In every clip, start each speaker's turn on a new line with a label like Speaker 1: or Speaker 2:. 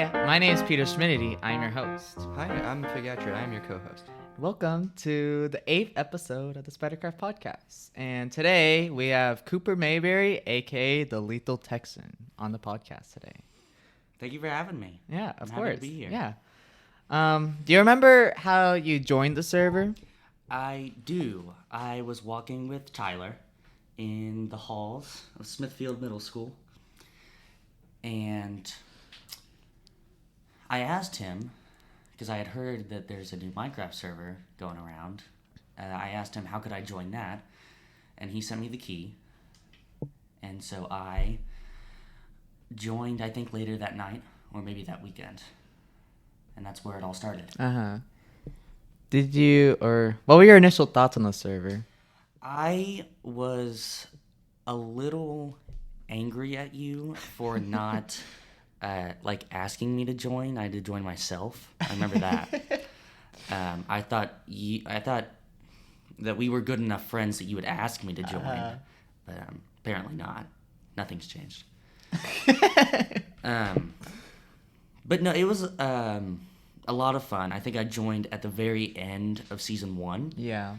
Speaker 1: Hi, my name is Peter Schmidty. I'm your host.
Speaker 2: Hi, I'm Figatri. I'm your co-host.
Speaker 1: Welcome to the 8th episode of the SpiderCraft podcast. And today we have Cooper Mayberry, aka TheLethalTexan, on the podcast today.
Speaker 3: Thank you for having me.
Speaker 1: Yeah,
Speaker 3: I'm
Speaker 1: of
Speaker 3: happy
Speaker 1: course.
Speaker 3: to be here.
Speaker 1: Yeah. Do you remember how you joined the server?
Speaker 3: I do. I was walking with Tyler in the halls of Smithfield Middle School, and I asked him, because I had heard that there's a new Minecraft server going around. I asked him how could I join that, and he sent me the key. And so I joined, I think, later that night, or maybe that weekend. And that's where it all started.
Speaker 1: What were your initial thoughts on the server?
Speaker 3: I was a little angry at you for not asking me to join. I had to join myself. I remember that. I thought that we were good enough friends that you would ask me to join, but apparently not. Nothing's changed. But no, it was a lot of fun. I think I joined at the very end of season 1.
Speaker 1: Yeah.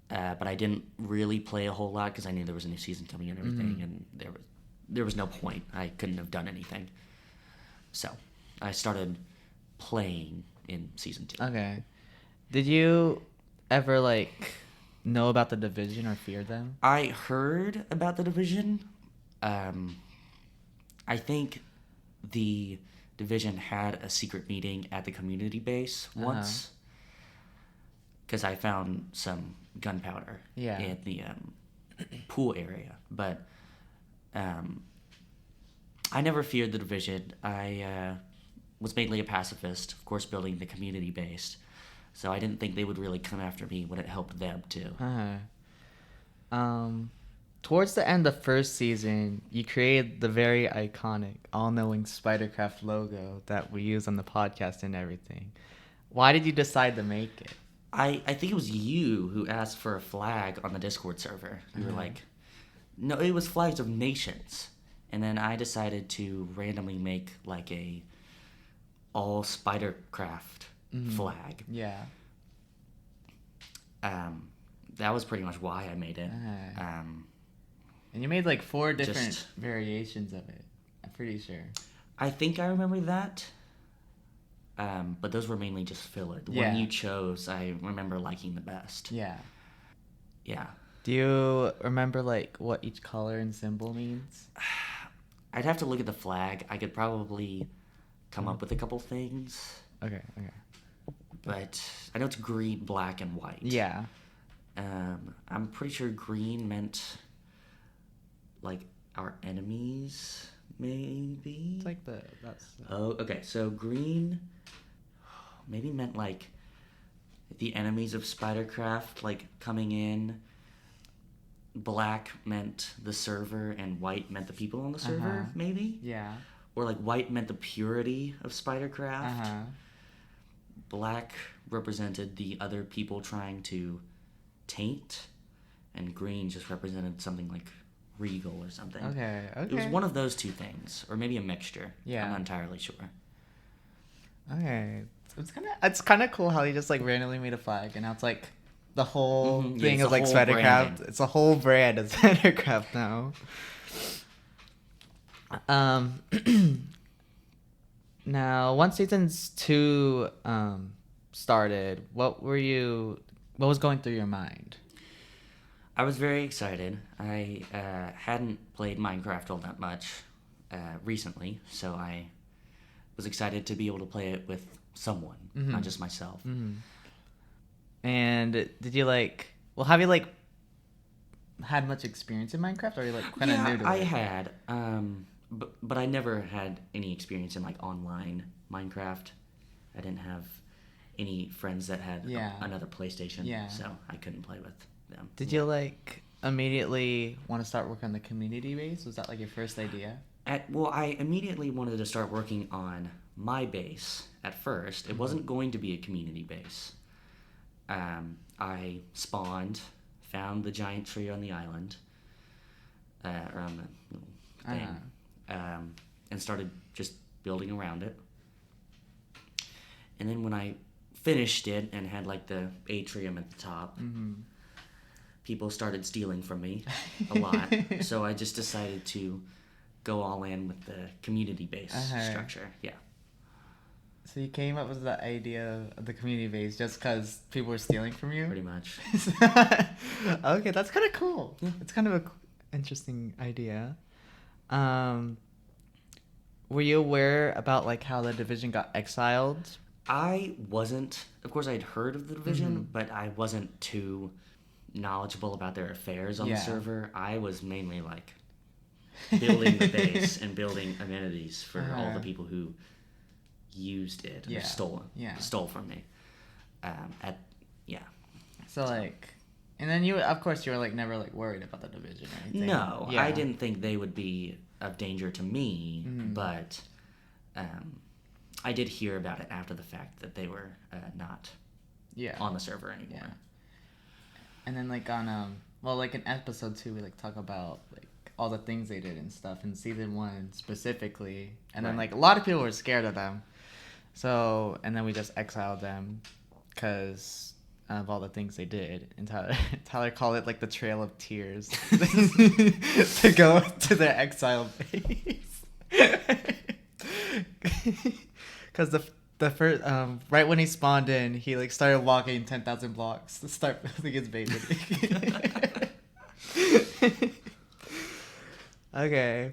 Speaker 3: But I didn't really play a whole lot because I knew there was a new season coming and everything, and there was no point. I couldn't have done anything. So I started playing in season 2.
Speaker 1: Okay. Did you ever know about the division or fear them?
Speaker 3: I heard about the division. I think the division had a secret meeting at the community base once, because I found some gunpowder in the pool area. But I never feared the division. I was mainly a pacifist, of course, building the community base. So I didn't think they would really come after me when it helped them too.
Speaker 1: Towards the end of the first season, you created the very iconic, all-knowing SpiderCraft logo that we use on the podcast and everything. Why did you decide to make it?
Speaker 3: I think it was you who asked for a flag on the Discord server. You were like, no, it was flags of nations. And then I decided to randomly make a all SpiderCraft flag.
Speaker 1: Yeah.
Speaker 3: That was pretty much why I made it.
Speaker 1: And you made 4 different variations of it. I'm pretty sure.
Speaker 3: I think I remember that. But those were mainly just filler. The one you chose, I remember liking the best.
Speaker 1: Yeah.
Speaker 3: Yeah.
Speaker 1: Do you remember what each color and symbol means?
Speaker 3: I'd have to look at the flag. I could probably come up with a couple things.
Speaker 1: Okay.
Speaker 3: But I know it's green, black, and white.
Speaker 1: Yeah.
Speaker 3: I'm pretty sure green meant our enemies, maybe.
Speaker 1: It's
Speaker 3: Oh, okay. So green maybe meant the enemies of SpiderCraft coming in. Black meant the server, and white meant the people on the server, maybe.
Speaker 1: Yeah.
Speaker 3: Or white meant the purity of SpiderCraft. Black represented the other people trying to taint, and green just represented something regal or something.
Speaker 1: Okay.
Speaker 3: It was one of those two things, or maybe a mixture.
Speaker 1: Yeah.
Speaker 3: I'm not entirely sure.
Speaker 1: Okay. It's kind of cool how you just randomly made a flag, and now it's the whole thing of SpiderCraft.
Speaker 3: Branding.
Speaker 1: It's a whole brand of SpiderCraft now. Now, once season 2 started, what was going through your mind?
Speaker 3: I was very excited. I hadn't played Minecraft all that much recently, so I was excited to be able to play it with someone, not just myself.
Speaker 1: And did you have you had much experience in Minecraft, or are you kind of new to it?
Speaker 3: I had, but I never had any experience in online Minecraft. I didn't have any friends that had another PlayStation, so I couldn't play with them.
Speaker 1: Did you immediately want to start working on the community base? Was that your first idea?
Speaker 3: I immediately wanted to start working on my base at first. It wasn't going to be a community base. I spawned, found the giant tree on the island, or on the little thing, and started just building around it. And then when I finished it and had like the atrium at the top, people started stealing from me a lot. So I just decided to go all in with the community-based structure. Yeah.
Speaker 1: So you came up with the idea of the community base just because people were stealing from you?
Speaker 3: Pretty much.
Speaker 1: Okay, that's kind of cool. Yeah. It's kind of an interesting idea. Were you aware about like how the division got exiled?
Speaker 3: I wasn't. Of course, I had heard of the division, but I wasn't too knowledgeable about their affairs on the server. I was mainly like building the base and building amenities for all the people who used it or stole from me.
Speaker 1: So like, and then you, of course, you were like never like worried about the division or anything.
Speaker 3: No, I didn't think they would be of danger to me, but I did hear about it after the fact that they were not on the server anymore.
Speaker 1: Yeah. And then like on like in episode 2 we like talk about like all the things they did and stuff in season 1 specifically, and then like a lot of people were scared of them. So and then we just exiled them because of all the things they did, and Tyler called it like the Trail of Tears to go to their exile base. Because the first right when he spawned in, he like started walking 10,000 blocks to start building his base. Okay,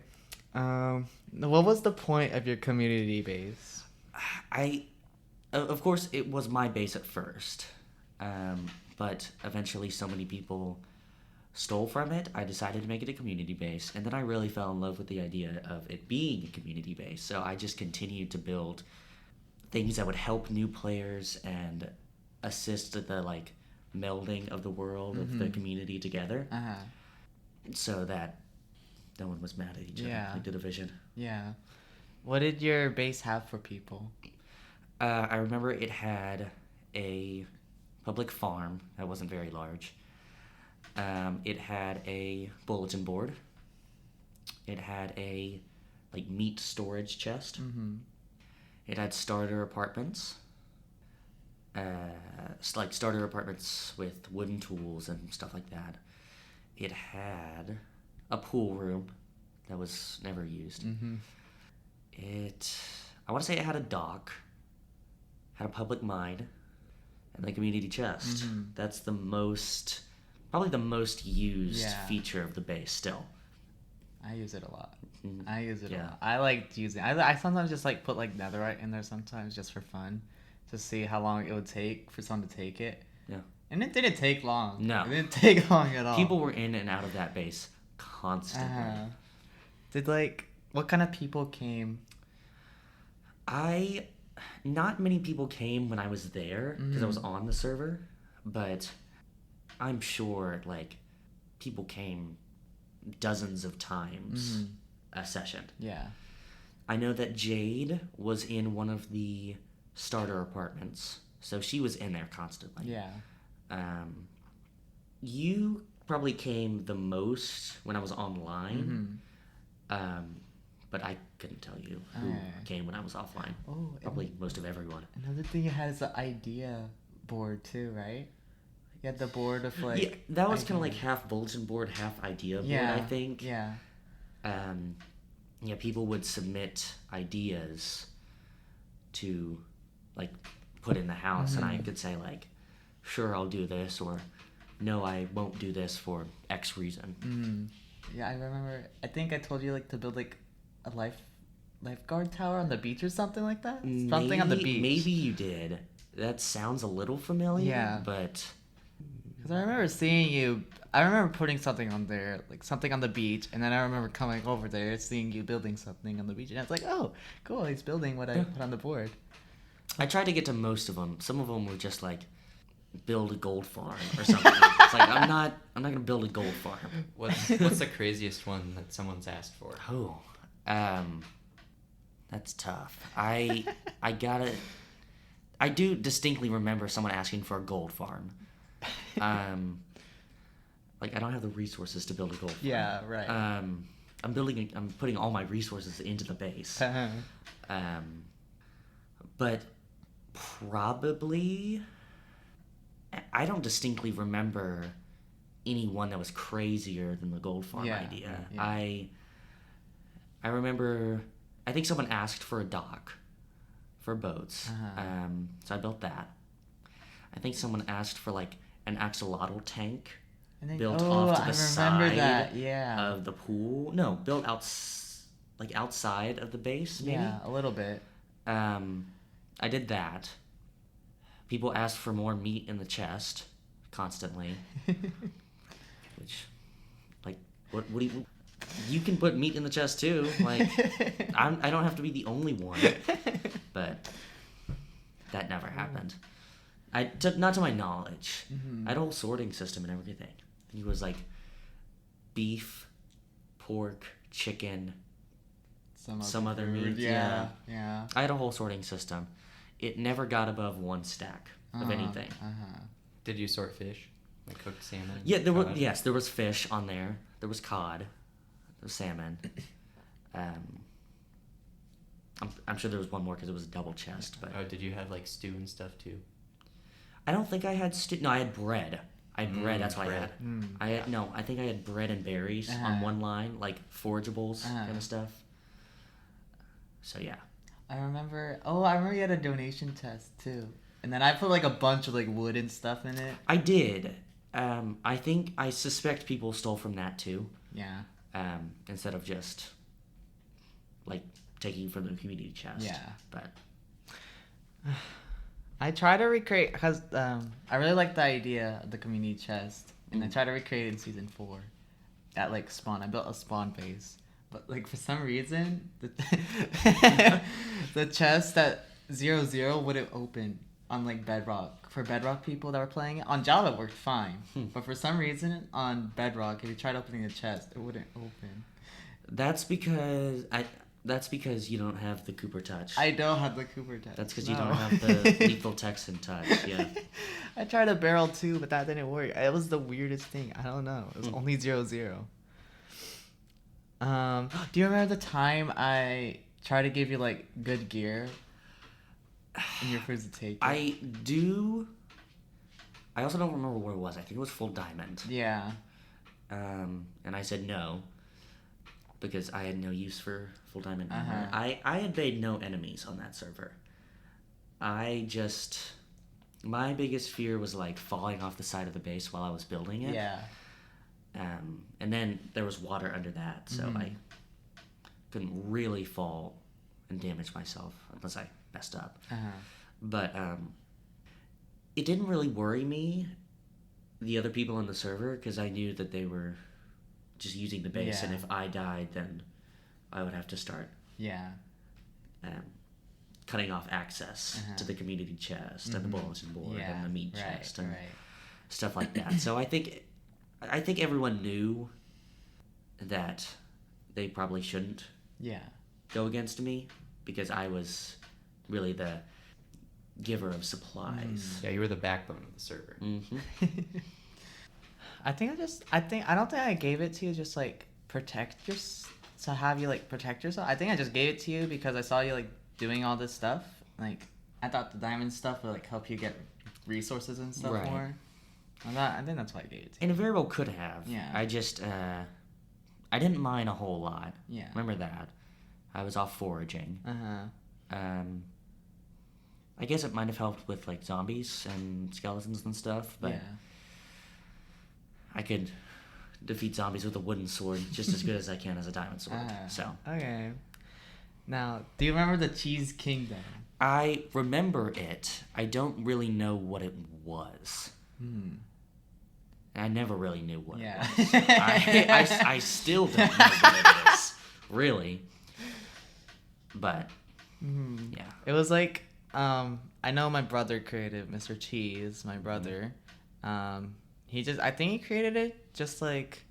Speaker 1: what was the point of your community base?
Speaker 3: Of course, it was my base at first, but eventually so many people stole from it, I decided to make it a community base, and then I really fell in love with the idea of it being a community base, so I just continued to build things that would help new players and assist the like melding of the world of the community together, so that no one was mad at each other, like the division.
Speaker 1: Yeah. What did your base have for people?
Speaker 3: I remember it had a public farm that wasn't very large. It had a bulletin board. It had a like meat storage chest. It had starter apartments. Like starter apartments with wooden tools and stuff like that. It had a pool room that was never used. I want to say it had a dock, had a public mine, and the community chest. That's probably the most used feature of the base still.
Speaker 1: I use it a lot. A lot. I liked using it. I sometimes just like put like netherite in there sometimes just for fun, to see how long it would take for someone to take it.
Speaker 3: Yeah.
Speaker 1: And it didn't take long.
Speaker 3: No.
Speaker 1: It didn't take long at all.
Speaker 3: People were in and out of that base constantly.
Speaker 1: What kind of people came?
Speaker 3: Not many people came when I was there, because I was on the server, but I'm sure like people came dozens of times a session.
Speaker 1: Yeah.
Speaker 3: I know that Jade was in one of the starter apartments, so she was in there constantly.
Speaker 1: Yeah.
Speaker 3: You probably came the most when I was online, but I couldn't tell you who came when I was offline.
Speaker 1: Oh,
Speaker 3: probably most of everyone.
Speaker 1: Another thing you had is the idea board too, right? You had the board of like...
Speaker 3: Yeah, that was kind of like half bulletin board, half idea board, I think.
Speaker 1: Yeah.
Speaker 3: People would submit ideas to like put in the house, and I could say like, sure, I'll do this, or no, I won't do this for X reason.
Speaker 1: Yeah, I remember. I think I told you like to build like a lifeguard tower on the beach or something like that. Something on the beach.
Speaker 3: Maybe you did. That sounds a little familiar.
Speaker 1: Yeah.
Speaker 3: But
Speaker 1: because I remember seeing you. I remember putting something on there, like something on the beach, and then I remember coming over there, seeing you building something on the beach, and I was like, "Oh, cool! He's building what I put on the board."
Speaker 3: I tried to get to most of them. Some of them were just like, build a gold farm or something. It's like I'm not gonna build a gold farm.
Speaker 2: What's the craziest one that someone's asked for?
Speaker 3: Oh, that's tough. I do distinctly remember someone asking for a gold farm. Like I don't have the resources to build a gold farm.
Speaker 1: Yeah, right.
Speaker 3: I'm putting all my resources into the base. But Probably. I don't distinctly remember anyone that was crazier than the gold farm idea.
Speaker 1: Yeah.
Speaker 3: I remember, I think someone asked for a dock for boats. So I built that. I think someone asked for like an axolotl tank built off to the side of the pool. No, built outside of the base, maybe?
Speaker 1: Yeah, a little bit.
Speaker 3: I did that. People asked for more meat in the chest constantly. Which, like, what do you can put meat in the chest too. Like, I don't have to be the only one. But that never happened. Not to my knowledge. I had a whole sorting system and everything. It was like beef, pork, chicken, some other meat.
Speaker 1: Yeah.
Speaker 3: I had a whole sorting system. It never got above one stack of anything.
Speaker 2: Did you sort fish? Like cooked salmon?
Speaker 3: Yeah, there was fish on there. There was cod. There was salmon. I'm sure there was one more because it was a double chest. But
Speaker 2: did you have like stew and stuff too?
Speaker 3: I don't think I had stew. No, I had bread. Bread. That's what
Speaker 2: bread.
Speaker 3: I had. I think I had bread and berries on one line, like forageables kind of stuff. So yeah.
Speaker 1: I remember you had a donation chest too. And then I put like a bunch of like wood and stuff in it.
Speaker 3: I did. I suspect people stole from that too.
Speaker 1: Yeah.
Speaker 3: Instead of just like taking from the community chest.
Speaker 1: Yeah.
Speaker 3: But
Speaker 1: I try to recreate because I really like the idea of the community chest, and I try to recreate it in season 4. At like spawn, I built a spawn base, but like for some reason the chest at 0-0 wouldn't open on like Bedrock. For Bedrock people that were playing it on Java, it worked fine, but for some reason on Bedrock, if you tried opening the chest, it wouldn't open.
Speaker 3: That's because you don't have the Cooper touch.
Speaker 1: I don't have the Cooper touch.
Speaker 3: That's because you don't have the LethalTexan touch. Yeah.
Speaker 1: I tried a barrel too, but that didn't work. It was the weirdest thing. I don't know. It was only 0-0. Do you remember the time I tried to give you like good gear and you refused to take it?
Speaker 3: I do. I also don't remember where it was. I think it was full diamond.
Speaker 1: Yeah.
Speaker 3: And I said no because I had no use for full diamond armor. I had made no enemies on that server. My biggest fear was like falling off the side of the base while I was building it.
Speaker 1: Yeah.
Speaker 3: And then there was water under that, so I couldn't really fall and damage myself unless I messed up. But it didn't really worry me, the other people on the server, because I knew that they were just using the base, and if I died, then I would have to start cutting off access to the community chest and the bulletin board and the meat chest and stuff like that. So I think everyone knew that they probably shouldn't go against me because I was really the giver of supplies.
Speaker 2: Yeah, you were the backbone of the server.
Speaker 1: I don't think I gave it to you just like to have you like protect yourself. I think I just gave it to you because I saw you like doing all this stuff. Like I thought the diamond stuff would like help you get resources and stuff more. I think that's why I gave it to you.
Speaker 3: And it very well could have.
Speaker 1: Yeah.
Speaker 3: I just I didn't mine a whole lot.
Speaker 1: Yeah.
Speaker 3: Remember that. I was off foraging. I guess it might have helped with like zombies and skeletons and stuff, but I could defeat zombies with a wooden sword just as good as I can as a diamond sword. So
Speaker 1: okay. Now, do you remember the Cheese Kingdom?
Speaker 3: I remember it. I don't really know what it was. I never really knew what it was. I still don't know what it is, really. But yeah,
Speaker 1: it was like I know my brother created Mr. Cheese. My brother, I think he created it just like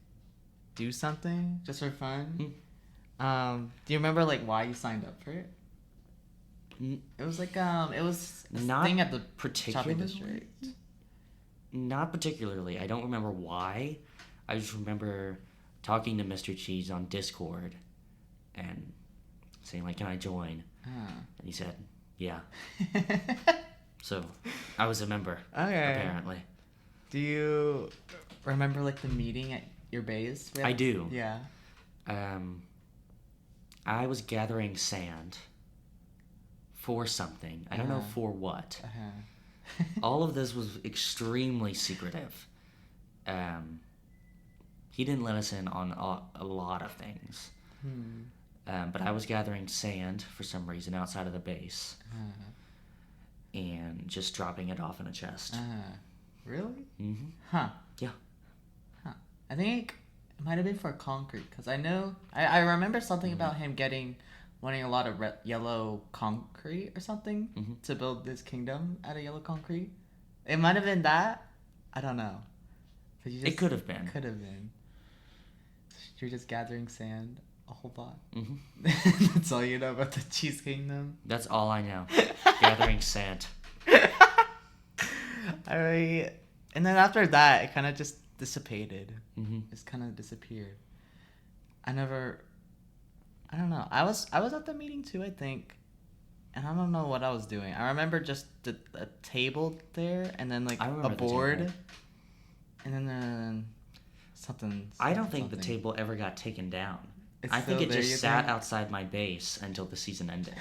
Speaker 1: do something just for fun. Do you remember like why you signed up for it? It was like it was a
Speaker 3: not
Speaker 1: thing at the
Speaker 3: particularly.
Speaker 1: shopping district.
Speaker 3: Not particularly. I don't remember why. I just remember talking to Mr. Cheese on Discord and saying like, "Can I join?" And he said, "Yeah." So I was a member,
Speaker 1: Okay.
Speaker 3: apparently.
Speaker 1: Do you remember like the meeting at your base?
Speaker 3: I do.
Speaker 1: Yeah.
Speaker 3: I was gathering sand for something. I don't know for what. All of this was extremely secretive. He didn't let us in on a lot of things. But I was gathering sand for some reason outside of the base. And just dropping it off in a chest.
Speaker 1: Really?
Speaker 3: Mm-hmm.
Speaker 1: Huh.
Speaker 3: Yeah.
Speaker 1: Huh. I think it might have been for concrete, because I know... I remember something about him wanting a lot of yellow concrete or something to build this kingdom out of yellow concrete. It might have been that. I don't know. But
Speaker 3: It could have been.
Speaker 1: Could have been. You're just gathering sand a whole lot.
Speaker 3: Mm-hmm.
Speaker 1: That's all you know about the Cheese Kingdom?
Speaker 3: That's all I know. Gathering sand.
Speaker 1: And then after that, it kind of just dissipated. Just kind of disappeared. I don't know. I was at the meeting too, I think. And I don't know what I was doing. I remember just a table there, and then like a board. And then something.
Speaker 3: I don't think the table ever got taken down.
Speaker 1: It's
Speaker 3: I think
Speaker 1: still
Speaker 3: it
Speaker 1: there,
Speaker 3: just
Speaker 1: you
Speaker 3: sat
Speaker 1: think?
Speaker 3: outside my base until the season ended.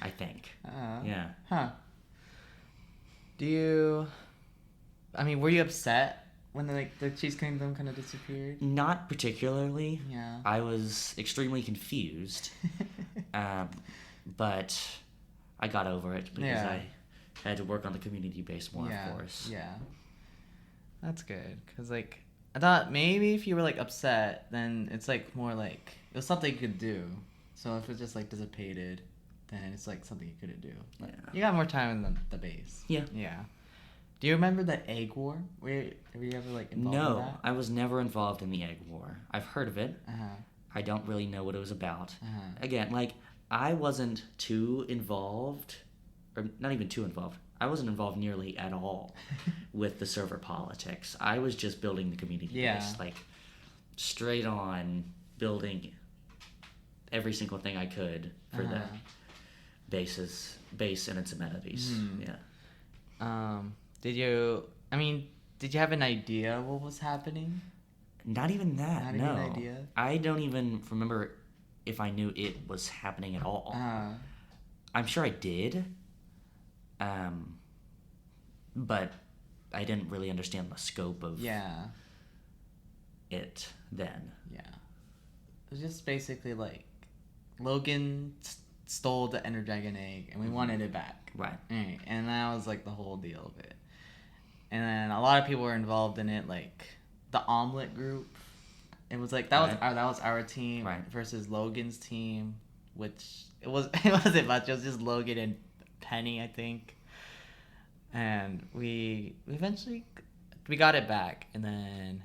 Speaker 3: I think. Yeah.
Speaker 1: Huh. Were you upset when the Cheese Kingdom kind of disappeared?
Speaker 3: Not particularly.
Speaker 1: Yeah.
Speaker 3: I was extremely confused. But I got over it because I had to work on the community base more, of course.
Speaker 1: Yeah. That's good. Because, like, I thought maybe if you were, like, upset, then it's, like, more like... It was something you could do. So if it just, like, dissipated, then it's, like, something you couldn't do. Like, you got more time in the base.
Speaker 3: Yeah.
Speaker 1: Yeah. Do you remember the egg war? Were you ever, like, involved in that?
Speaker 3: No, I was never involved in the egg war. I've heard of it. I don't really know what it was about. Again, like, I wasn't too involved, or not even too involved. I wasn't involved nearly at all with the server politics. I was just building the community base, like straight on building every single thing I could for the base and its amenities. Yeah.
Speaker 1: Did you have an idea what was happening?
Speaker 3: Not even that.
Speaker 1: Not
Speaker 3: no.
Speaker 1: even an idea?
Speaker 3: I don't even remember if I knew it was happening at all. I'm sure I did. But I didn't really understand the scope of it then. Yeah.
Speaker 1: It was just basically like Logan stole the Ender Dragon egg and we wanted it back.
Speaker 3: Right.
Speaker 1: And that was like the whole deal of it. And then a lot of people were involved in it, like the Omelet group. It was like that was our team versus Logan's team, which it wasn't much. It was just Logan and Penny, I think. And we eventually got it back, and then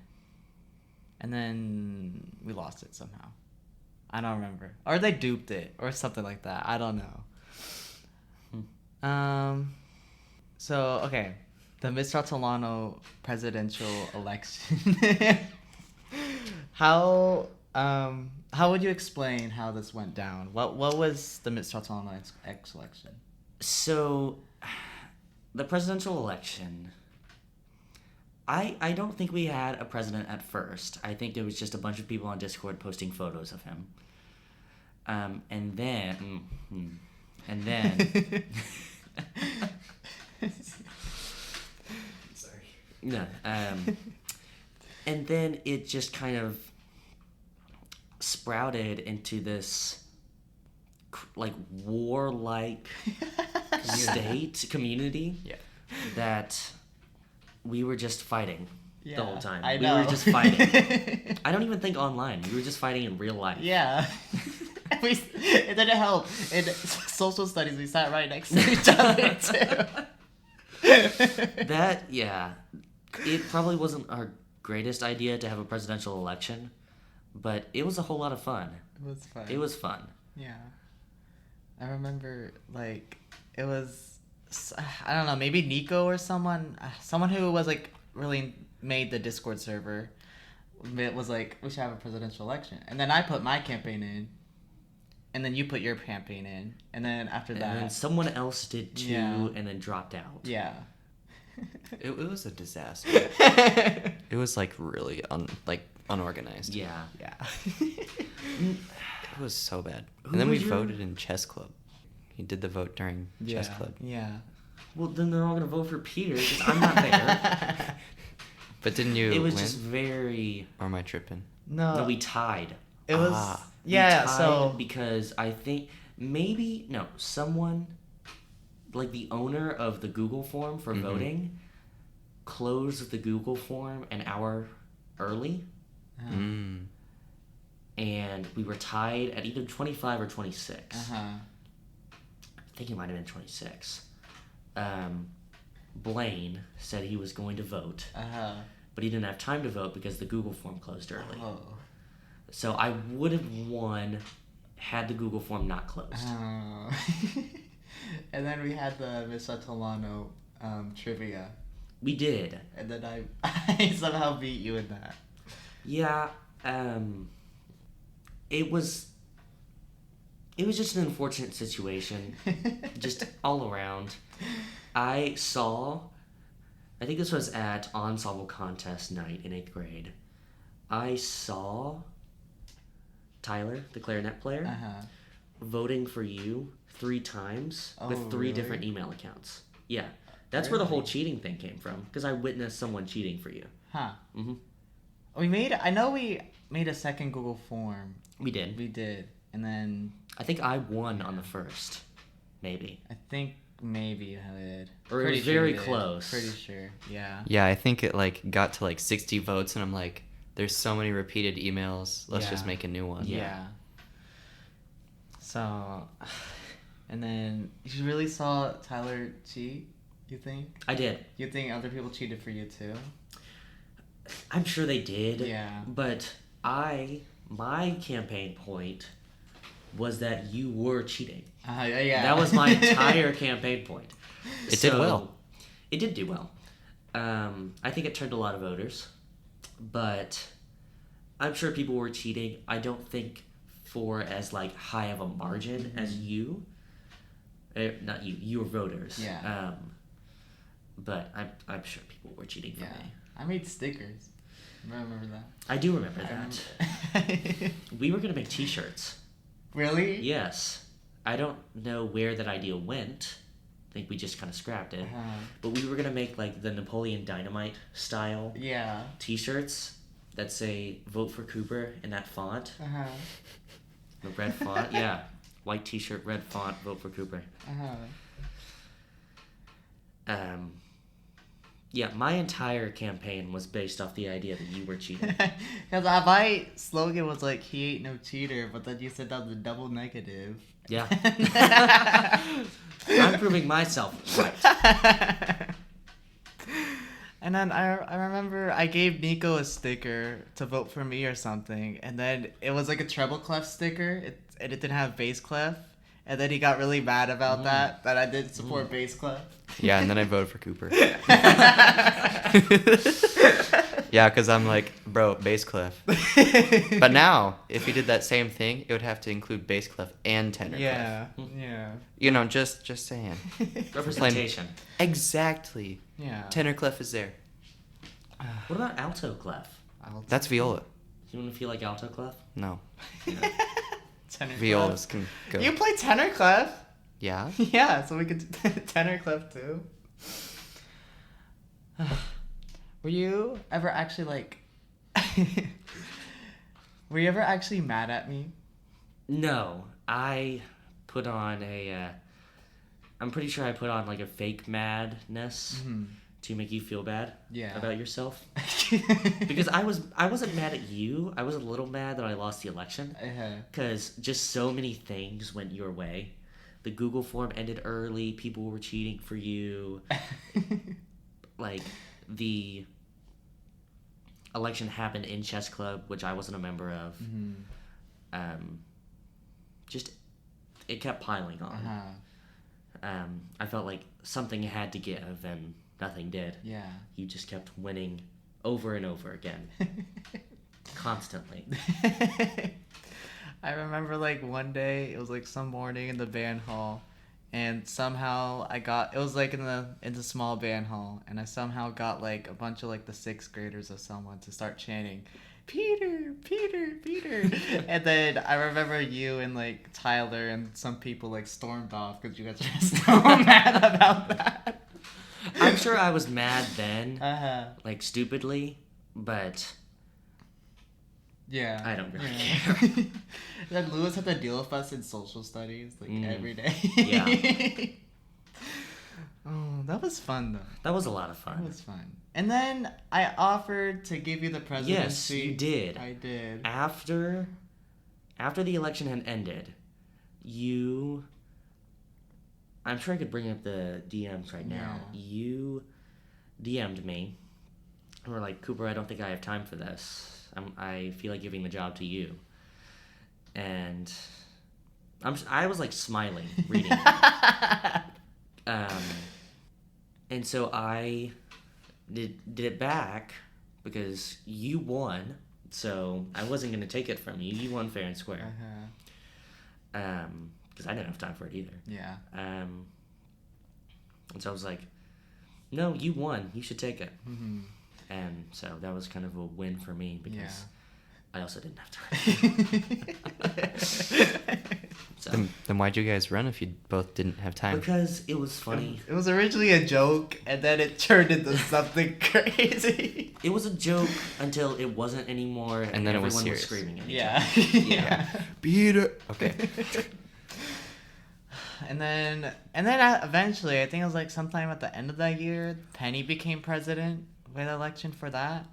Speaker 1: we lost it somehow. I don't remember, or they duped it, or something like that. I don't know. So okay, the Mr. Atilano presidential election. How would you explain how this went down? What was the Mr. Atilano election?
Speaker 3: So, the presidential election, I don't think we had a president at first. I think there was just a bunch of people on Discord posting photos of him. And then sorry. No. And then it just kind of sprouted into this like warlike community that we were just fighting the whole time.
Speaker 1: I know.
Speaker 3: We were just fighting. I don't even think online. We were just fighting in real life.
Speaker 1: Yeah. It didn't help. In social studies, we sat right next to each other too.
Speaker 3: It probably wasn't our greatest idea to have a presidential election, but it was a whole lot of fun. It was fun.
Speaker 1: Yeah. I remember, like, it was, I don't know, maybe Nico or someone who was, like, really made the Discord server. It was like, we should have a presidential election. And then I put my campaign in. and then you put your campaign in, and then after
Speaker 3: And
Speaker 1: that,
Speaker 3: then someone else did too,
Speaker 1: Yeah.
Speaker 3: and then dropped out.
Speaker 1: yeah.
Speaker 2: It was a disaster. It was like really unorganized.
Speaker 3: Yeah.
Speaker 1: Yeah.
Speaker 2: It was so bad.
Speaker 3: Who
Speaker 2: And then we
Speaker 3: was your-
Speaker 2: voted in chess club. He did the vote during chess club.
Speaker 1: Yeah.
Speaker 3: Well, then they're all gonna vote for Peter because I'm not there.
Speaker 2: But didn't you
Speaker 3: It was
Speaker 2: win?
Speaker 3: just very.
Speaker 2: Or am I tripping?
Speaker 3: No, we tied.
Speaker 1: It was
Speaker 3: We
Speaker 1: yeah.
Speaker 3: tied
Speaker 1: So
Speaker 3: because I think someone, like the owner of the Google form for
Speaker 2: Mhm.
Speaker 3: voting, closed the Google form an hour early,
Speaker 2: Mm.
Speaker 3: and we were tied at either 25 or 26.
Speaker 1: uh-huh.
Speaker 3: I think it might have been 26. Blaine said he was going to vote,
Speaker 1: Uh-huh.
Speaker 3: but he didn't have time to vote because the Google form closed early.
Speaker 1: Oh.
Speaker 3: So I would have won had the Google form not closed.
Speaker 1: Oh. And then we had the Miss Atilano trivia,
Speaker 3: We did.
Speaker 1: and then I somehow beat you in that.
Speaker 3: Yeah, it was just an unfortunate situation, just all around. I think this was at Ensemble Contest night in 8th grade. I saw Tyler, the clarinet player,
Speaker 1: Uh-huh.
Speaker 3: voting for you 3 times with
Speaker 1: Oh,
Speaker 3: 3
Speaker 1: really?
Speaker 3: different email accounts. Yeah, that's where the whole
Speaker 1: Really?
Speaker 3: cheating thing came from, because I witnessed someone cheating for you.
Speaker 1: Huh.
Speaker 3: Mhm.
Speaker 1: I know we made a second Google form.
Speaker 3: We did.
Speaker 1: We did. And then
Speaker 3: I think I won on the first, maybe.
Speaker 1: I think maybe you did.
Speaker 3: Or it
Speaker 1: Pretty
Speaker 3: was
Speaker 1: sure
Speaker 3: very
Speaker 1: you did.
Speaker 3: close.
Speaker 1: Pretty sure. Yeah.
Speaker 2: Yeah, I think it got to 60 votes, and I'm like, there's so many repeated emails. Let's
Speaker 1: Yeah.
Speaker 2: just make a new one.
Speaker 3: Yeah.
Speaker 1: So, and then you really saw Tyler cheat, you think?
Speaker 3: I did.
Speaker 1: You think other people cheated for you too?
Speaker 3: I'm sure they did.
Speaker 1: Yeah.
Speaker 3: But my campaign point was that you were cheating.
Speaker 1: Yeah.
Speaker 3: That was my entire campaign point.
Speaker 2: It did well.
Speaker 3: It did do well. I think it turned a lot of voters, but I'm sure people were cheating. I don't think for as high of a margin as you. Not you. Your voters.
Speaker 1: Yeah.
Speaker 3: But I'm sure people were cheating for
Speaker 1: Yeah.
Speaker 3: me.
Speaker 1: I made stickers. Remember that?
Speaker 3: I do remember
Speaker 1: I
Speaker 3: that.
Speaker 1: remember.
Speaker 3: We were gonna make T-shirts.
Speaker 1: Really?
Speaker 3: Yes. I don't know where that idea went. I think we just kind of scrapped it.
Speaker 1: Uh-huh.
Speaker 3: But we were gonna make the Napoleon Dynamite style
Speaker 1: Yeah.
Speaker 3: T-shirts that say "Vote for Cooper" in that font,
Speaker 1: Uh-huh.
Speaker 3: the red font. Yeah, white T-shirt, red font, "Vote for Cooper."
Speaker 1: Uh-huh.
Speaker 3: Yeah, my entire campaign was based off the idea that you were cheating.
Speaker 1: Because my slogan was he ain't no cheater, but then you said that was a double negative.
Speaker 3: Yeah. I'm proving myself right.
Speaker 1: And then I remember I gave Nico a sticker to vote for me or something, and then it was a treble clef sticker, and it didn't have bass clef, and then he got really mad about that I didn't support bass clef.
Speaker 2: Yeah, and then I voted for Cooper. Yeah, because I'm like, bro, bass clef. But now, if you did that same thing, it would have to include bass clef and tenor
Speaker 1: Yeah,
Speaker 2: clef.
Speaker 1: yeah,
Speaker 2: Just saying.
Speaker 3: Representation.
Speaker 2: Exactly.
Speaker 1: yeah.
Speaker 2: Tenor clef is there.
Speaker 3: What about alto clef?
Speaker 2: That's viola.
Speaker 3: You want to feel like alto clef?
Speaker 2: No.
Speaker 1: Tenor
Speaker 2: Violas
Speaker 1: clef.
Speaker 2: can go.
Speaker 1: You play tenor clef?
Speaker 2: Yeah?
Speaker 1: Yeah, so we could do tenor clef too. Were you ever actually were you ever actually mad at me?
Speaker 3: No, I put on I'm pretty sure I put on a fake madness to make you feel bad
Speaker 1: Yeah.
Speaker 3: about yourself. Because I wasn't mad at you. I was a little mad that I lost the election. Because just so many things went your way. The Google form ended early. People were cheating for you. The election happened in chess club, which I wasn't a member of. Just it kept piling on. I felt like something had to give, and nothing did.
Speaker 1: Yeah.
Speaker 3: You just kept winning over and over again, constantly.
Speaker 1: I remember like one day it was like some morning in the band hall, and somehow it was like in the small band hall, and I somehow got like a bunch of like the sixth graders of someone to start chanting, Peter, Peter, Peter, and then I remember you and like Tyler and some people like stormed off because you guys were so mad about that.
Speaker 3: I'm sure I was mad then,
Speaker 1: like
Speaker 3: stupidly, but
Speaker 1: yeah,
Speaker 3: I don't really
Speaker 1: care. Then Lewis had to deal with us in social studies like every day.
Speaker 3: Yeah.
Speaker 1: Oh, that was fun though.
Speaker 3: That was a lot of fun.
Speaker 1: That was fun. And then I offered to give you the presidency.
Speaker 3: Yes, you did.
Speaker 1: I did.
Speaker 3: After the election had ended, I'm sure I could bring up the DMs right now.
Speaker 1: Yeah.
Speaker 3: You DM'd me and were like, Cooper, I don't think I have time for this. I feel like giving the job to you. And I was like smiling reading it. And so I did it back because you won, so I wasn't going to take it from you. You won fair and square. Because I didn't have time for it either.
Speaker 1: Yeah.
Speaker 3: And so I was like, no, you won. You should take it.
Speaker 1: Mm-hmm.
Speaker 3: And so that was kind of a win for me because I also didn't have time. So,
Speaker 2: Then why'd you guys run if you both didn't have time?
Speaker 3: because it was funny.
Speaker 1: It was originally a joke, and then it turned into something crazy.
Speaker 3: It was a joke until it wasn't anymore, and
Speaker 2: then it
Speaker 3: everyone
Speaker 2: was serious.
Speaker 3: screaming at each
Speaker 1: Yeah.
Speaker 3: other. Yeah.
Speaker 2: Peter. Okay.
Speaker 1: And then eventually, I think it was like sometime at the end of that year, Penny became president with election for that.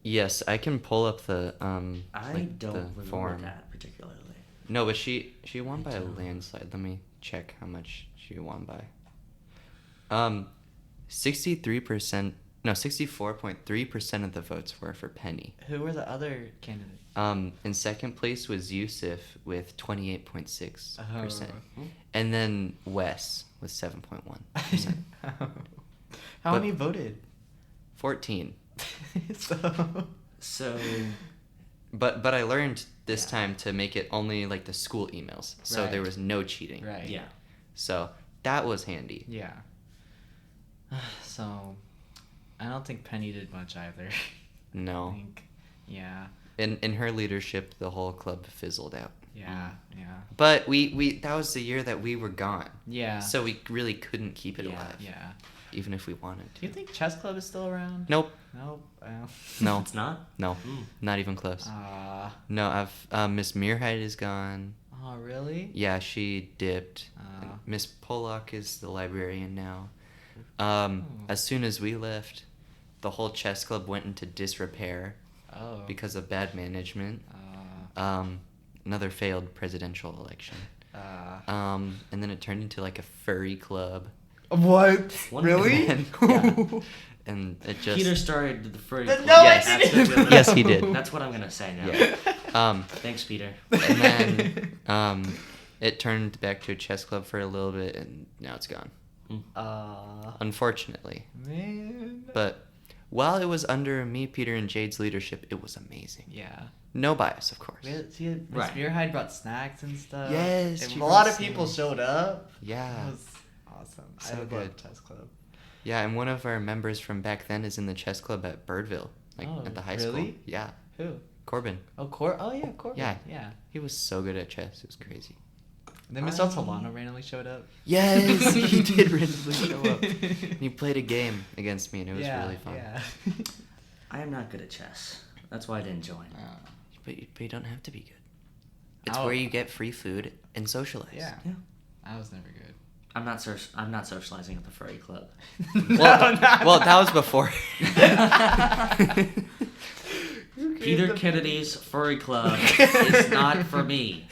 Speaker 2: Yes, I can pull up the
Speaker 3: I
Speaker 2: like
Speaker 3: don't
Speaker 2: the
Speaker 3: remember
Speaker 2: form.
Speaker 3: that particularly.
Speaker 2: No, but she won by a landslide. Let me check how much she won by. 64.3% of the votes were for Penny.
Speaker 1: Who were the other candidates?
Speaker 2: In second place was Yusuf with 28.6%.
Speaker 1: Oh.
Speaker 2: And then Wes with 7.1%.
Speaker 1: How
Speaker 2: But-
Speaker 1: many voted?
Speaker 2: 14.
Speaker 3: So
Speaker 2: But I learned this time to make it only like the school emails. So there
Speaker 1: Right.
Speaker 2: was no cheating.
Speaker 1: Right.
Speaker 3: yeah,
Speaker 2: So that was handy.
Speaker 1: Yeah. So, I don't think Penny did much either. I
Speaker 2: No.
Speaker 1: think, yeah,
Speaker 2: In her leadership, the whole club fizzled out.
Speaker 1: yeah.
Speaker 2: But we that was the year that we were gone.
Speaker 1: Yeah.
Speaker 2: So we really couldn't keep it
Speaker 3: Yeah.
Speaker 2: alive.
Speaker 1: Yeah.
Speaker 2: Even if we wanted
Speaker 1: Do
Speaker 2: to.
Speaker 1: you think Chess Club is still around?
Speaker 2: Nope.
Speaker 1: Nope.
Speaker 2: No.
Speaker 3: it's not.
Speaker 2: No. Not even close. No, Miss Muirhead is gone.
Speaker 1: Oh, really?
Speaker 2: Yeah, she dipped.
Speaker 1: Ah.
Speaker 2: Miss Pollock is the librarian now. As soon as we left, the whole chess club went into disrepair
Speaker 1: Oh.
Speaker 2: because of bad management. Another failed presidential election. And then it turned into like a furry club.
Speaker 1: What?
Speaker 3: One-
Speaker 1: Really?
Speaker 2: And,
Speaker 3: Yeah.
Speaker 2: and it just
Speaker 3: Peter started the furry
Speaker 1: No,
Speaker 3: club.
Speaker 2: Yes.
Speaker 1: I
Speaker 3: That's
Speaker 1: didn't.
Speaker 3: what-
Speaker 2: Yes, he did.
Speaker 3: That's what I'm gonna say now.
Speaker 2: Yeah.
Speaker 3: Thanks, Peter.
Speaker 2: And then it turned back to a chess club for a little bit, and now it's gone. Unfortunately.
Speaker 1: Man.
Speaker 2: But while it was under me, Peter, and Jade's leadership, it was amazing.
Speaker 1: Yeah.
Speaker 2: No bias, of course.
Speaker 1: Miss
Speaker 3: Right.
Speaker 1: Muirhead brought snacks and stuff.
Speaker 2: Yes,
Speaker 1: And
Speaker 2: she
Speaker 1: a lot
Speaker 2: brought
Speaker 1: of people
Speaker 2: snacks.
Speaker 1: showed up.
Speaker 2: Yeah.
Speaker 1: It was awesome.
Speaker 2: So
Speaker 1: I love
Speaker 2: good.
Speaker 1: Chess Club.
Speaker 2: Yeah, and one of our members from back then is in the chess club at Birdville, like
Speaker 1: Oh,
Speaker 2: at the high school.
Speaker 1: really?
Speaker 2: Yeah,
Speaker 1: Who?
Speaker 2: Corbin.
Speaker 1: Oh, Oh, yeah, Corbin.
Speaker 2: Yeah.
Speaker 1: Yeah.
Speaker 2: He was so good at chess. It was crazy.
Speaker 1: And then Mr. Atilano randomly showed up.
Speaker 2: Yes, he did randomly show up. And he played a game against me, and it was really fun.
Speaker 1: Yeah.
Speaker 3: I am not good at chess. That's why I didn't join.
Speaker 2: But you don't have to be good. It's
Speaker 1: Oh.
Speaker 2: where you get free food and socialize.
Speaker 1: Yeah.
Speaker 3: Yeah.
Speaker 1: I was never good.
Speaker 3: I'm not socializing at the furry club.
Speaker 2: Well, that was before.
Speaker 3: Peter Kennedy's furry club is not for me.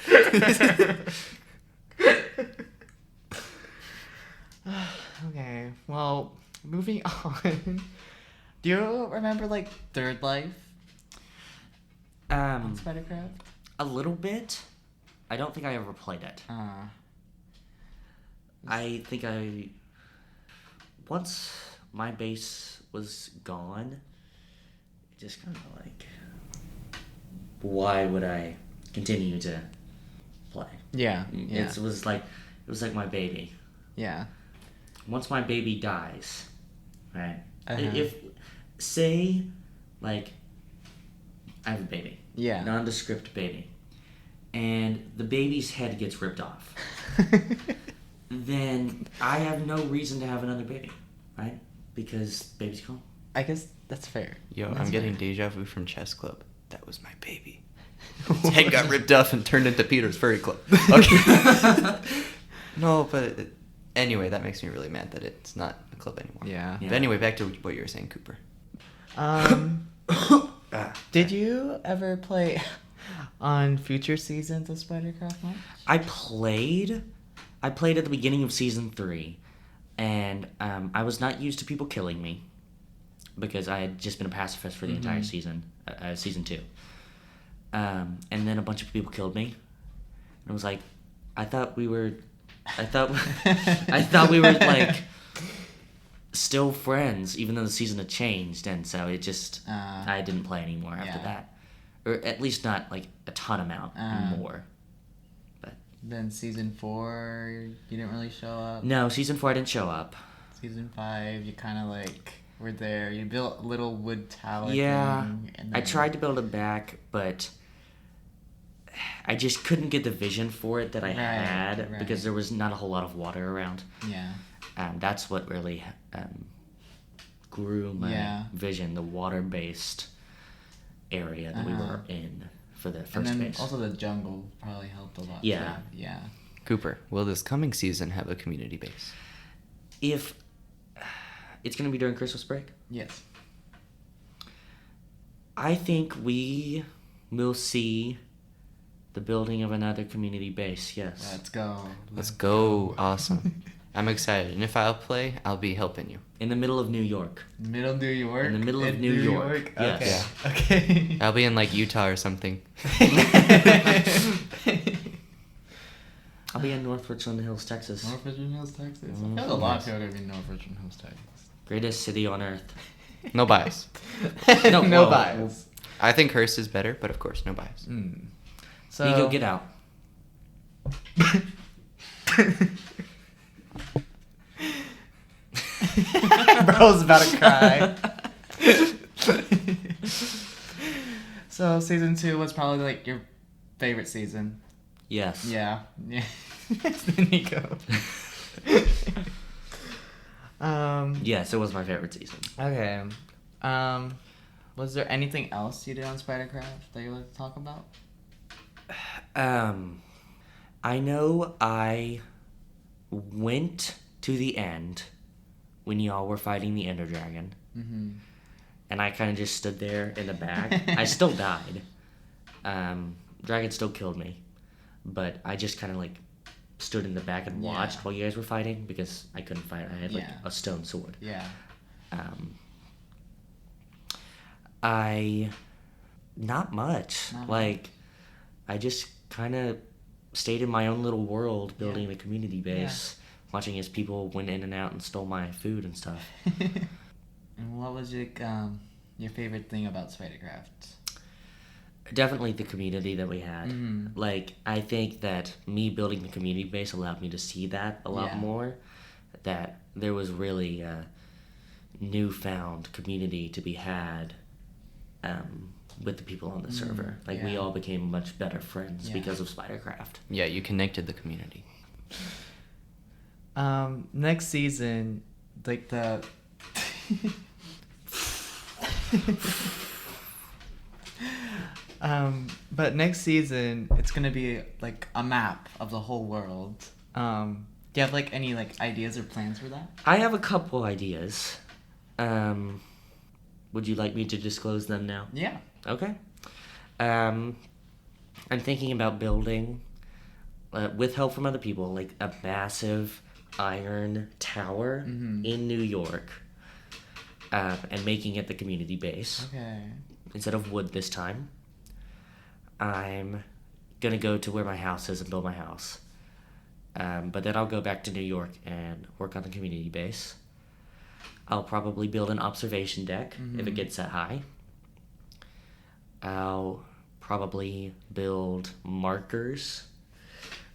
Speaker 1: Okay, well, moving on. Do you remember, like, Third Life on SpiderCraft?
Speaker 3: A little bit. I don't think I ever played it. I think once my base was gone, it just kind of like, why would I continue to play.
Speaker 1: Yeah.
Speaker 3: It was like my baby.
Speaker 1: Yeah.
Speaker 3: Once my baby dies, right?
Speaker 1: Uh-huh.
Speaker 3: If say like I have a baby,
Speaker 1: Yeah.
Speaker 3: nondescript baby, and the baby's head gets ripped off, then I have no reason to have another baby, right? Because baby's gone.
Speaker 1: I guess that's fair.
Speaker 2: Yo,
Speaker 1: That's
Speaker 2: I'm getting
Speaker 1: fair.
Speaker 2: deja vu from chess club. That was my baby. His head got ripped off and turned into Peter's furry club. Okay. No, but anyway, that makes me really mad that it's not a club anymore.
Speaker 1: Yeah.
Speaker 3: Yeah.
Speaker 2: But anyway, back to what you were saying, Cooper.
Speaker 1: Did you ever play on future seasons of SpiderCraft much?
Speaker 3: I played at the beginning of season 3, and I was not used to people killing me because I had just been a pacifist for the entire season 2. And then a bunch of people killed me, and I was like, I thought we were like still friends, even though the season had changed, and so it just I didn't play anymore after that, or at least not like a ton amount more. But
Speaker 1: then season 4, you didn't really show up.
Speaker 3: no, season 4 I didn't show up.
Speaker 1: Season 5, you kind of like were there. You built a little wood tower.
Speaker 3: Yeah,
Speaker 1: thing, and
Speaker 3: I
Speaker 1: then-
Speaker 3: tried to build it back, but I just couldn't get the vision for it that I had
Speaker 1: right.
Speaker 3: because there was not a whole lot of water around.
Speaker 1: Yeah.
Speaker 3: That's what really grew my
Speaker 1: Yeah.
Speaker 3: vision, the water-based area that we were in for the
Speaker 1: And
Speaker 3: first
Speaker 1: then
Speaker 3: base.
Speaker 1: also the jungle probably helped a lot.
Speaker 3: Yeah.
Speaker 1: Too. Yeah.
Speaker 2: Cooper, will this coming season have a community base?
Speaker 3: If it's going to be during Christmas break,
Speaker 1: Yes.
Speaker 3: I think we will see the building of another community base, yes.
Speaker 1: Let's go.
Speaker 2: Let's go. Awesome. I'm excited. And if I'll play, I'll be helping you.
Speaker 3: In the middle of New York.
Speaker 1: Middle New York.
Speaker 3: In the middle of New York. Yes.
Speaker 1: Okay.
Speaker 2: Yeah.
Speaker 1: Okay.
Speaker 2: I'll be in like Utah or something.
Speaker 3: I'll be in North Richland Hills, Texas.
Speaker 1: North Richland Hills, Texas. I
Speaker 3: Mhm.
Speaker 1: feel like a lot of people are gonna be North Richland Hills, Texas.
Speaker 3: Greatest city on earth.
Speaker 2: No bias.
Speaker 3: No,
Speaker 1: no
Speaker 3: whoa.
Speaker 1: bias.
Speaker 2: I think Hearst is better, but of course, no bias.
Speaker 1: So
Speaker 3: Ego, get out.
Speaker 1: Bro's about to cry. So season 2 was probably like your favorite season.
Speaker 3: Yes.
Speaker 1: Yeah. Yeah. Then you go.
Speaker 3: Yes, it was my favorite season.
Speaker 1: Okay. Was there anything else you did on SpiderCraft that you'd like to talk about?
Speaker 3: I know I went to the end when y'all were fighting the Ender Dragon.
Speaker 1: Mm-hmm.
Speaker 3: And I kind of just stood there in the back. I still died. Dragon still killed me. But I just kind of like stood in the back and watched while you guys were fighting because I couldn't fight. I had like a stone sword.
Speaker 1: Yeah.
Speaker 3: Not much. Like, I just kind of stayed in my own little world building the community base, watching as people went in and out and stole my food and stuff.
Speaker 1: And what was your favorite thing about SpiderCraft?
Speaker 3: Definitely the community that we had.
Speaker 1: Mm-hmm.
Speaker 3: Like, I think that me building the community base allowed me to see that a lot more. That there was really a newfound community to be had with the people on the server. Like, we all became much better friends because of SpiderCraft.
Speaker 2: Yeah, you connected the community.
Speaker 1: Next season, like the... but next season, it's gonna be like a map of the whole world. Do you have like any like ideas or plans for that?
Speaker 3: I have a couple ideas. Would you like me to disclose them now?
Speaker 1: Yeah.
Speaker 3: Okay. I'm thinking about building, with help from other people, like a massive iron tower in New York, and making it the community base.
Speaker 1: Okay.
Speaker 3: Instead of wood this time. I'm gonna go to where my house is and build my house. But then I'll go back to New York and work on the community base. I'll probably build an observation deck if it gets that high. I'll probably build markers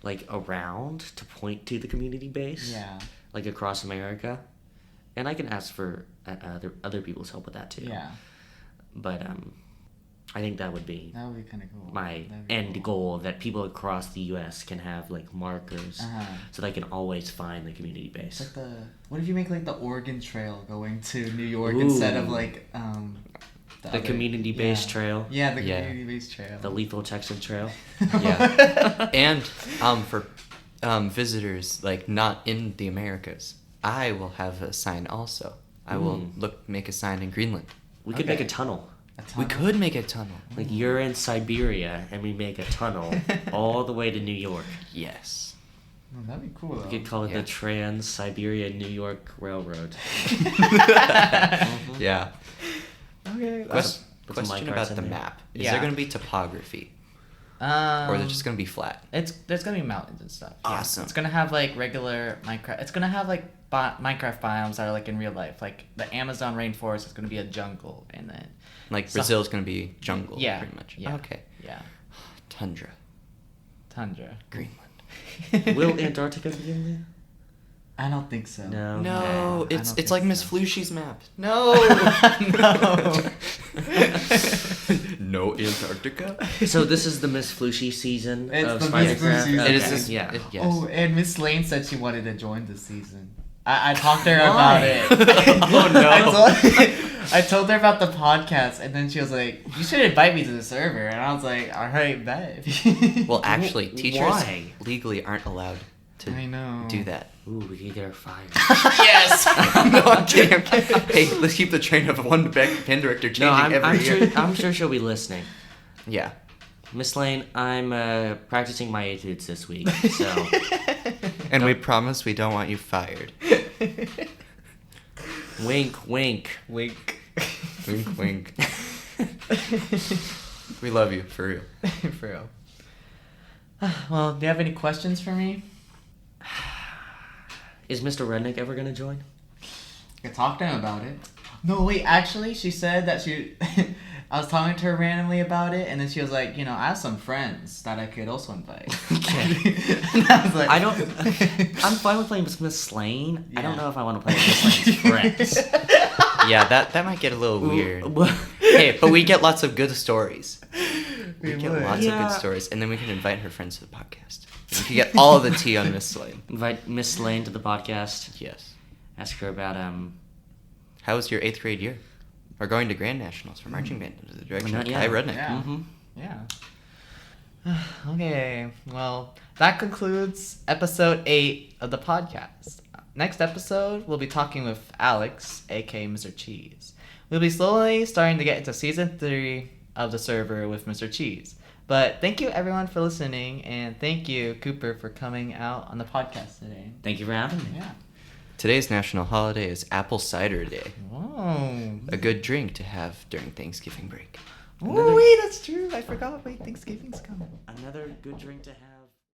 Speaker 3: like around to point to the community base.
Speaker 1: Yeah.
Speaker 3: Like across America. And I can ask for other people's help with that too.
Speaker 1: Yeah.
Speaker 3: But I think that would be
Speaker 1: That would be kind of cool.
Speaker 3: my
Speaker 1: That'd be
Speaker 3: end
Speaker 1: cool.
Speaker 3: goal, that people across the U.S. can have like markers so they can always find the community
Speaker 1: It's
Speaker 3: base.
Speaker 1: like what if you make like the Oregon Trail going to New York
Speaker 3: Ooh.
Speaker 1: instead of like
Speaker 3: The community-based trail.
Speaker 1: Yeah, the
Speaker 2: Yeah.
Speaker 1: community-based trail.
Speaker 3: The TheLethalTexan trail.
Speaker 2: Yeah. And for visitors like not in the Americas, I will have a sign also. I will make a sign in Greenland.
Speaker 3: We could make a tunnel.
Speaker 2: We could make a tunnel.
Speaker 3: Like you're in Siberia and we make a tunnel all the way to New York.
Speaker 2: Yes.
Speaker 1: Oh, that'd be cool. Though.
Speaker 3: We could call it
Speaker 2: Yeah.
Speaker 3: the Trans-Siberia New York Railroad.
Speaker 2: Yeah.
Speaker 1: Okay.
Speaker 2: Question
Speaker 3: Minecraft
Speaker 2: about
Speaker 3: in
Speaker 2: the
Speaker 3: there.
Speaker 2: map. Is
Speaker 1: Yeah.
Speaker 2: there going to be topography? Or is it just going to be flat?
Speaker 1: There's gonna be mountains and stuff. Yeah.
Speaker 2: Awesome.
Speaker 1: It's gonna have like regular Minecraft. It's gonna have like Minecraft biomes that are like in real life. Like the Amazon rainforest is gonna be a jungle, and then
Speaker 2: Like Brazil is going to be jungle,
Speaker 1: Yeah,
Speaker 2: pretty much.
Speaker 1: yeah.
Speaker 2: Okay.
Speaker 1: yeah,
Speaker 2: Tundra.
Speaker 1: tundra.
Speaker 2: Greenland.
Speaker 3: Will Antarctica be in there?
Speaker 1: I don't think so.
Speaker 3: No.
Speaker 2: No,
Speaker 3: Okay.
Speaker 2: it's
Speaker 1: don't
Speaker 2: it's
Speaker 1: think
Speaker 2: like Miss
Speaker 1: so.
Speaker 2: Flushy's map. No. No Antarctica.
Speaker 3: So this is the Miss Flushy season
Speaker 1: It's
Speaker 3: of
Speaker 1: the Miss
Speaker 3: SpiderCraft?
Speaker 1: Flushy
Speaker 3: Okay.
Speaker 2: It is this.
Speaker 3: Yeah.
Speaker 2: Yes.
Speaker 1: Oh, and Miss Lane said she wanted to join this season. I talked to her
Speaker 3: Why?
Speaker 1: about it.
Speaker 2: Oh, no.
Speaker 1: I told her about the podcast, and then she was like, "You should invite me to the server." And I was like, "All right, bet."
Speaker 2: Well, actually, teachers
Speaker 3: Why?
Speaker 2: legally aren't allowed to
Speaker 1: I know.
Speaker 2: do that.
Speaker 3: Ooh, we could get her fired.
Speaker 2: Yes. No, I'm kidding. I'm kidding. Hey, let's keep the train of one pen director changing
Speaker 3: No,
Speaker 2: every
Speaker 3: I'm
Speaker 2: year.
Speaker 3: sure. I'm sure she'll be listening.
Speaker 2: Yeah.
Speaker 3: Miss Lane, I'm practicing my etudes this week, so
Speaker 2: And we promise we don't want you fired.
Speaker 3: wink, wink.
Speaker 1: Wink.
Speaker 2: Wink, wink. We love you, for real.
Speaker 1: For real. Well, do you have any questions for me?
Speaker 3: Is Mr. Redneck ever gonna join?
Speaker 1: I could talk to him about it. No, wait, actually, she said that she... I was talking to her randomly about it, and then she was like, I have some friends that I could also invite.
Speaker 3: Okay.
Speaker 1: And I was like...
Speaker 3: I don't. I'm fine with playing with Miss Lane. I don't
Speaker 1: Yeah.
Speaker 3: know if I want to play with Miss Lane's friends.
Speaker 2: Yeah, that might get a little weird.
Speaker 3: Well,
Speaker 2: Hey, but we get lots of good stories. We
Speaker 1: We
Speaker 2: get
Speaker 1: would.
Speaker 2: lots of
Speaker 3: Yeah.
Speaker 2: good stories, and then we can invite her friends to the podcast. And we can get all the tea on Miss Slade.
Speaker 3: invite Miss Lane to the podcast.
Speaker 2: Yes.
Speaker 3: Ask her about
Speaker 2: How was your 8th grade year? Or going to Grand Nationals for marching band under the direction of
Speaker 3: Yeah.
Speaker 2: Kai Redneck.
Speaker 1: Yeah.
Speaker 3: Mm-hmm.
Speaker 1: Yeah. Okay, well, that concludes episode 8 of the podcast. Next episode, we'll be talking with Alex, aka Mr. Cheese. We'll be slowly starting to get into season 3 of the server with Mr. Cheese. But thank you everyone for listening, and thank you, Cooper, for coming out on the podcast today.
Speaker 3: Thank you for having me.
Speaker 1: Yeah.
Speaker 2: Today's national holiday is Apple Cider Day.
Speaker 1: Whoa.
Speaker 2: A good drink to have during Thanksgiving break.
Speaker 1: Oh, wait, that's true. I forgot. Wait, Thanksgiving's coming.
Speaker 3: Another good drink to have.